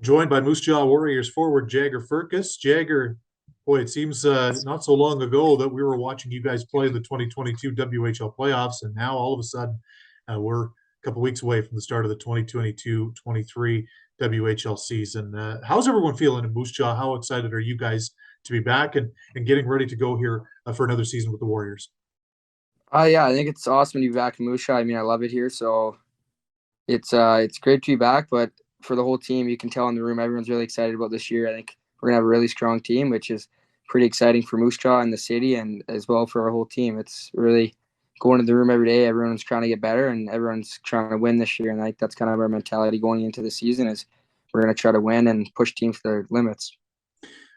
joined by Moose Jaw Warriors forward Jagger Firkus. Jagger, boy, it seems not so long ago that we were watching you guys play the 2022 WHL playoffs, and now all of a sudden we're a couple weeks away from the start of the 2022-23 WHL season. How's everyone feeling in Moose Jaw? How excited are you guys to be back and getting ready to go here for another season with the Warriors? Yeah, I think it's awesome to be back in Musha. I mean, I love it here, so it's great to be back. But for the whole team, you can tell in the room, everyone's really excited about this year. I think we're gonna have a really strong team, which is pretty exciting for Moose Jaw and the city, and as well for our whole team. It's really going to the room every day. Everyone's trying to get better, and everyone's trying to win this year. And I think that's kind of our mentality going into the season is we're gonna try to win and push teams to their limits.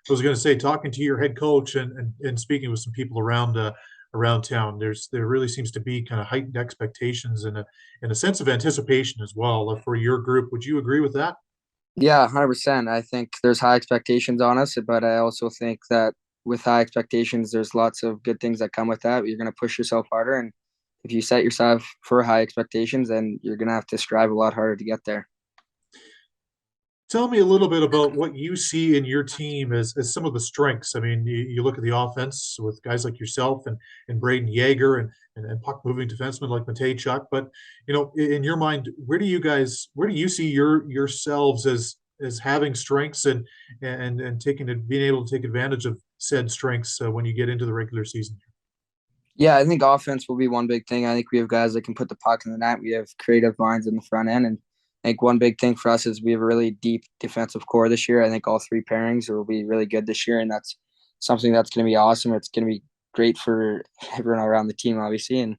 I was going to say, talking to your head coach and speaking with some people around town, there really seems to be kind of heightened expectations and a sense of anticipation as well for your group. Would you agree with that? Yeah, 100%. I think there's high expectations on us, but I also think that with high expectations, there's lots of good things that come with that. You're going to push yourself harder, and if you set yourself for high expectations, then you're going to have to strive a lot harder to get there. Tell me a little bit about what you see in your team as some of the strengths. I mean, you look at the offense with guys like yourself and Braden Yeager and puck moving defensemen like Matejchuk. But in your mind, where do you see yourselves as having strengths and being able to take advantage of said strengths when you get into the regular season? Yeah, I think offense will be one big thing. I think we have guys that can put the puck in the net. We have creative minds in the front end, and I think one big thing for us is we have a really deep defensive core this year. I think all three pairings will be really good this year, and that's something that's going to be awesome. It's going to be great for everyone around the team, obviously. And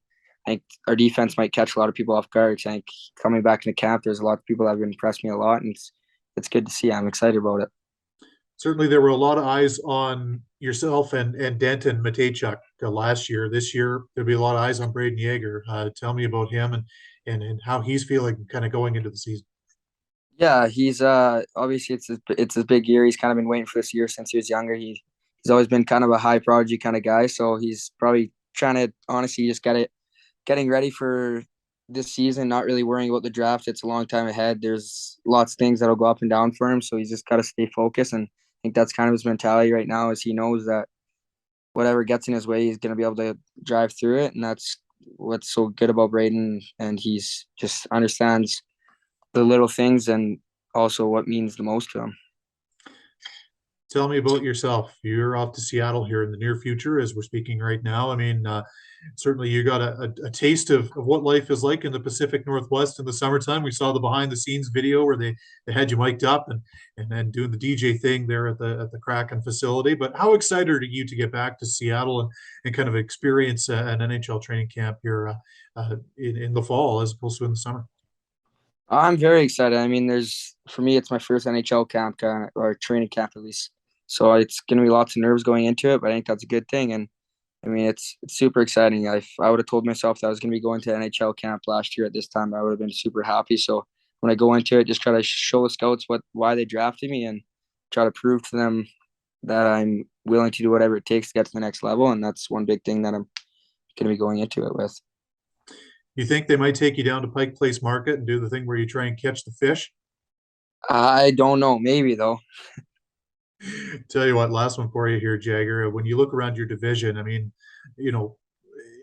I think our defense might catch a lot of people off guard. I think coming back into camp, there's a lot of people that have impressed me a lot, and it's good to see. I'm excited about it. Certainly there were a lot of eyes on yourself and Denton Matejchuk last year. This year there'll be a lot of eyes on Braden Yeager. Tell me about him and how he's feeling kind of going into the season. Yeah, he's obviously it's his big year. He's kind of been waiting for this year since he was younger. He's always been kind of a high prodigy kind of guy, so he's probably trying to honestly just getting ready for this season, not really worrying about the draft. It's a long time ahead. There's lots of things that'll go up and down for him, so he's just got to stay focused. And I think that's kind of his mentality right now, is he knows that whatever gets in his way, he's going to be able to drive through it, and that's what's so good about Braden. And he's just understands the little things and also what means the most to him. Tell me about yourself. You're off to Seattle here in the near future as we're speaking right now. I mean, certainly you got a taste of what life is like in the Pacific Northwest in the summertime. We saw the behind the scenes video where they had you mic'd up and then doing the DJ thing there at the Kraken facility. But how excited are you to get back to Seattle and kind of experience an NHL training camp here in the fall as opposed to in the summer? I'm very excited. I mean, for me, it's my first NHL camp or training camp at least. So it's going to be lots of nerves going into it, but I think that's a good thing. And I mean, it's super exciting. If I would have told myself that I was going to be going to NHL camp last year at this time, I would have been super happy. So when I go into it, just try to show the scouts why they drafted me and try to prove to them that I'm willing to do whatever it takes to get to the next level. And that's one big thing that I'm going to be going into it with. You think they might take you down to Pike Place Market and do the thing where you try and catch the fish? I don't know. Maybe though. Tell you what, last one for you here, Jagger. When you look around your division, I mean, you know,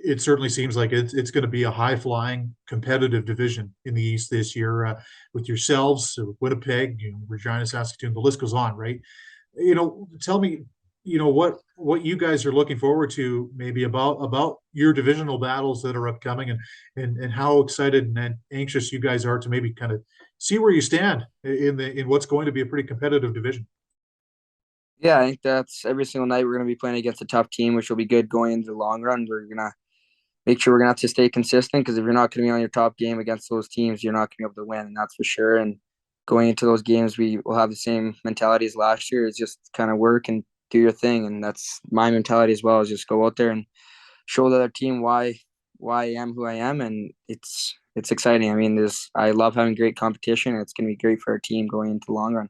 it certainly seems like it's going to be a high flying competitive division in the East this year with yourselves, with Winnipeg, Regina, Saskatoon. The list goes on, right? Tell me, what you guys are looking forward to, maybe about your divisional battles that are upcoming, and how excited and anxious you guys are to maybe kind of see where you stand in what's going to be a pretty competitive division. Yeah, I think that's every single night we're going to be playing against a tough team, which will be good going into the long run. We're going to make sure we're going to have to stay consistent, because if you're not going to be on your top game against those teams, you're not going to be able to win, and that's for sure. And going into those games, we will have the same mentality as last year, is just kind of work and do your thing. And that's my mentality as well, is just go out there and show the other team why I am who I am. And it's exciting. I mean, I love having great competition, and it's going to be great for our team going into the long run.